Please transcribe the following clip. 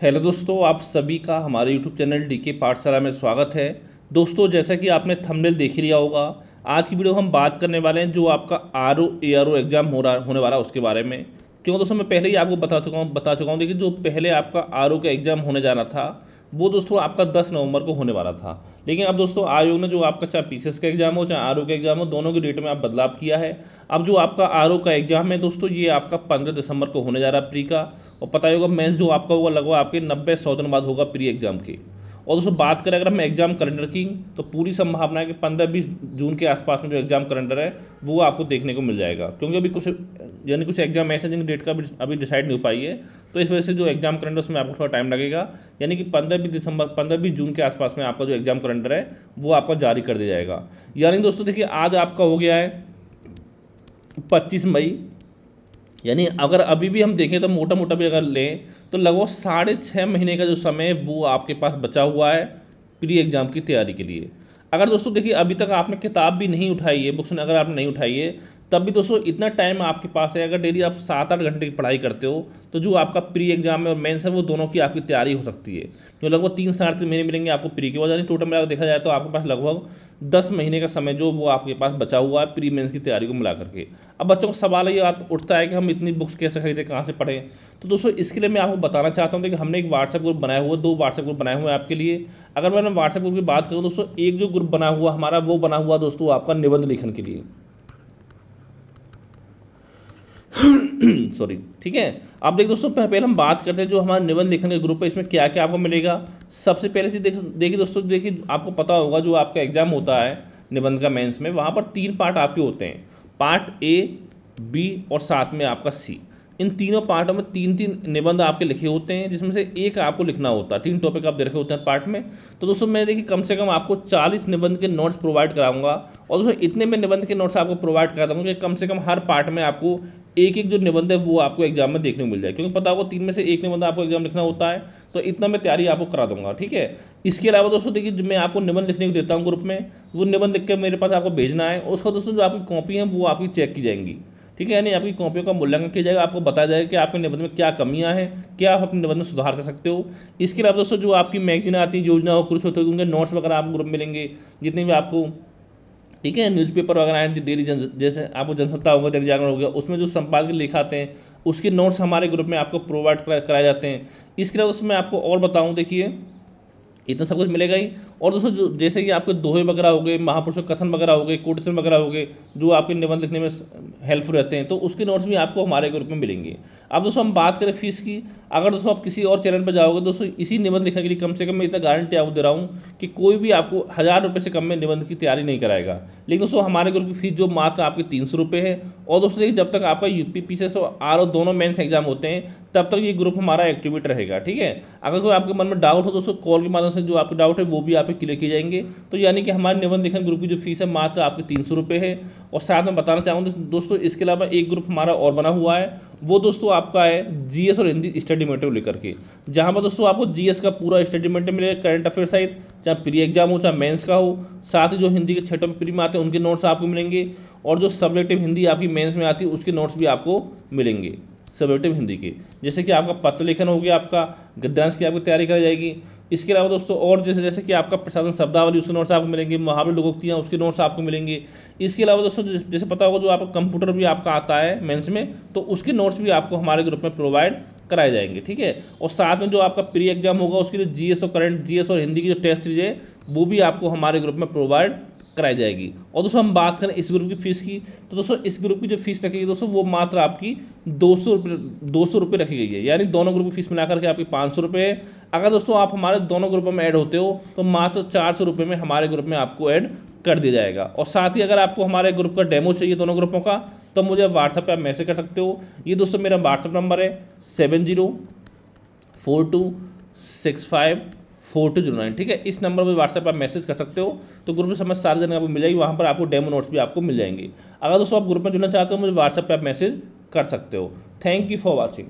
Hello दोस्तों, आप सभी का हमारे यूट्यूब चैनल डीके पाठशाला में स्वागत है। दोस्तों, जैसा कि आपने थंबनेल देख ही लिया होगा, आज की वीडियो हम बात करने वाले हैं जो आपका R O A R O exam होने वाला है उसके बारे में। क्योंकि दोस्तों मैं पहले ही आपको बता चुका हूँ देखिए, जो पहले आपका आर ओ का एग्ज़ाम होने जाना था वो दोस्तों आपका 10 नवंबर को होने वाला था। लेकिन अब दोस्तों आयोग ने जो आपका चाहे पीसीएस का एग्ज़ाम हो चाहे आर ओ का एग्ज़ाम हो, दोनों की डेट में आप बदलाव किया है। अब जो आपका आर ओ का एग्ज़ाम है दोस्तों, ये आपका 15 दिसंबर को होने जा रहा है प्री का। और पता ही होगा मेंस जो आपका होगा लगभग आपके 90-100 दिन बाद होगा प्री एग्जाम की। और दोस्तों बात करें अगर हम एग्जाम कैलेंडर की, तो पूरी संभावना है कि 15-20 जून के आसपास में जो एग्जाम कैलेंडर है वो आपको देखने को मिल जाएगा। क्योंकि अभी कुछ एग्जाम ऐसे हैं जिनकी डेट का अभी डिसाइड नहीं हो पाई है, तो इस वजह से जो एग्जाम कैलेंडर उसमें आपको थोड़ा टाइम लगेगा। यानी कि 15-20 जून के आसपास में आपका जो एग्जाम कैलेंडर है वो आपका जारी कर दिया जाएगा। यानी दोस्तों देखिए, आज आपका हो गया है 25 मई। यानी अगर अभी भी हम देखें तो मोटा मोटा भी अगर लें तो लगभग 6.5 महीने का जो समय है वो आपके पास बचा हुआ है प्री एग्ज़ाम की तैयारी के लिए। अगर दोस्तों देखिए अभी तक आपने किताब भी नहीं उठाई है, बुक्स अगर आपने नहीं उठाई है, तब भी दोस्तों इतना टाइम आपके पास है। अगर डेली आप 7-8 घंटे की पढ़ाई करते हो तो जो आपका प्री एग्जाम है और मेंस है वो दोनों की आपकी तैयारी हो सकती है। जो लगभग 3-3.5 महीने मिलेंगे आपको प्री के बाद, यानी टोटल मिला देखा जाए तो आपके पास लगभग 10 महीने का समय जो वो आपके पास बचा हुआ है प्री मेंस की तैयारी को मिला करके। अब बच्चों को सवाल ये उठता है कि हम इतनी बुक्स कैसे खरीदें, कहाँ से पढ़ें। तो दोस्तों इसके लिए मैं आपको बताना चाहता हूँ कि हमने एक व्हाट्सएप ग्रुप बनाया हुआ है, 2 व्हाट्सएप ग्रुप बनाए हुए हैं आपके लिए। अगर मैं व्हाट्सएप ग्रुप की बात करूँ दोस्तों, एक जो ग्रुप बना हुआ हमारा वो बना हुआ दोस्तों आपका निबंध लेखन के लिए। सॉरी, ठीक है। अब देखिए दोस्तों, पहले हम बात करते हैं जो हमारा निबंध लेखन का ग्रुप है, इसमें क्या क्या आपको मिलेगा। सबसे पहले चीज देखिए दोस्तों, देखिए आपको पता होगा जो आपका एग्जाम होता है निबंध का मेंस में, वहाँ पर 3 पार्ट आपके होते हैं। पार्ट ए, बी और साथ में आपका सी। इन तीनों पार्टों में 3-3 निबंध आपके लिखे होते हैं, जिसमें से एक आपको लिखना होता है। 3 टॉपिक आप दे रखे होते हैं पार्ट में। तो दोस्तों मैं देखिए कम से कम आपको 40 निबंध के नोट्स प्रोवाइड कराऊंगा। और दोस्तों इतने में निबंध के नोट्स आपको प्रोवाइड करा दूंगा कि कम से कम हर पार्ट में आपको एक एक जो निबंध है वो आपको एग्जाम में देखने को मिल जाए। क्योंकि पता होगा 3 में से एक निबंध आपको एग्जाम लिखना होता है, तो इतना मैं तैयारी आपको करा दूंगा, ठीक है। इसके अलावा दोस्तों देखिए, जो मैं आपको निबंध लिखने को देता हूँ ग्रुप में, वो निबंध लिख के मेरे पास आपको भेजना है। उसका दोस्तों जो आपकी कॉपी है वो आपकी चेक की जाएंगी, ठीक है। यानी आपकी कॉपियों का मूल्यांकन किया जाएगा, आपको बताया जाएगा कि आपके निबंध में क्या कमियां हैं, क्या आप अपने निबंध में सुधार कर सकते हो। इसके अलावा दोस्तों जो आपकी मैगजीन आती है, योजना हो, कुछ होते हैं, उनके नोट्स वगैरह आपको ग्रुप मिलेंगे, जितने भी आपको, ठीक है, न्यूज़पेपर वगैरह हैं, डेली जैसे आपको जनसत्ता होगा, दैनिक जागरण हो गया, उसमें जो संपादक लिखाते हैं उसके नोट्स हमारे ग्रुप में आपको प्रोवाइड कराए जाते हैं। इसके अलावा उसमें आपको और बताऊं, देखिए इतना सब कुछ मिलेगा ही। और दोस्तों जो जैसे कि आपके दोहे वगैरह हो गए, महापुरुषों के कथन वगैरह हो गए, कोटेशन वगैरह हो गए, जो आपके निबंध लिखने में हेल्पफुल रहते हैं, तो उसके नोट्स भी आपको हमारे ग्रुप में मिलेंगे। अब दोस्तों हम बात करें फीस की, अगर दोस्तों आप किसी और चैनल पर जाओगे दोस्तों इसी निबंध लिखने के लिए, कम से कम मैं इतना गारंटी आपको दे रहा हूँ कि कोई भी आपको 1000 रुपये से कम में निबंध की तैयारी नहीं कराएगा। लेकिन दोस्तों हमारे ग्रुप की फीस जो मात्र आपकी 300 रुपये है। और दोस्तों देखिए, जब तक आपका यूपी पीसीएस और आर दोनों मेंस एग्जाम होते हैं तब तक ये ग्रुप हमारा एक्टिवेट रहेगा, ठीक है। अगर कोई आपके मन में डाउट हो दोस्तों, कॉल के माध्यम से जो आपके डाउट है वो भी आप क्लियर किए जाएंगे। तो यानी कि हमारे निबंध लेखन ग्रुप की जो फीस है मात्र आपकी 300 रुपये है। और साथ में बताना चाहूँगा दोस्तों, इसके अलावा एक ग्रुप हमारा और बना हुआ है, वो दोस्तों आपका है जीएस और हिंदी स्टडी मटेरियल लेकर के, जहाँ पर दोस्तों आपको जीएस का पूरा स्टडी मटेरियल मिलेगा, करंट अफेयर सहित, चाहे प्री एग्जाम हो चाहे मेंस का हो। साथ ही जो हिंदी के 6 टॉपिक प्री में आते हैं उनके नोट्स आपको मिलेंगे। और जो सब्जेक्टिव हिंदी आपकी मेंस में आती है उसके नोट्स भी आपको मिलेंगे सब्जेक्टिव हिंदी के। जैसे कि आपका पत्र लेखन हो गया, आपका गद्यांश की आपकी तैयारी कराई जाएगी। इसके अलावा दोस्तों और जैसे जैसे कि आपका प्रशासन शब्दावली उसके नोट्स आपको मिलेंगे, मुहावरे लोकोक्तियाँ उसके नोट्स आपको मिलेंगे। इसके अलावा दोस्तों जैसे पता होगा जो आपका कंप्यूटर भी आपका आता है मेंस में, तो उसके नोट्स भी आपको हमारे ग्रुप में प्रोवाइड कराए जाएंगे, ठीक है। और साथ में जो आपका प्री एग्जाम होगा उसके लिए जीएस और करंट, जीएस और हिंदी की जो टेस्ट सीरीज है वो भी आपको हमारे ग्रुप में प्रोवाइड कराई जाएगी। और दोस्तों हम बात करें इस ग्रुप की फीस की, तो दोस्तों इस ग्रुप की जो फीस रखी गई दोस्तों वो मात्र आपकी 200 रुपये रखी गई है। यानी दोनों ग्रुप की फीस मिलाकर के आपकी 500 रुपये है। अगर दोस्तों आप हमारे दोनों ग्रुपों में ऐड होते हो तो मात्र 400 रुपये में हमारे ग्रुप में आपको ऐड कर दिया जाएगा। और साथ ही अगर आपको हमारे ग्रुप का डेमो चाहिए दोनों ग्रुपों का, तो मुझे व्हाट्सएप पर आप मैसेज कर सकते हो। ये दोस्तों मेरा व्हाट्सएप नंबर है 7042654209, ठीक है। इस नंबर पर व्हाट्सएप पर आप मैसेज कर सकते हो। तो ग्रुप में समझ सारी जानकारी आपको मिल जाएगी, वहाँ पर आपको डेमो नोट्स भी आपको मिल जाएंगे। अगर दोस्तों आप ग्रुप में जुड़ना चाहते हो मुझे व्हाट्सएप पर आप मैसेज कर सकते हो। Thank you for watching.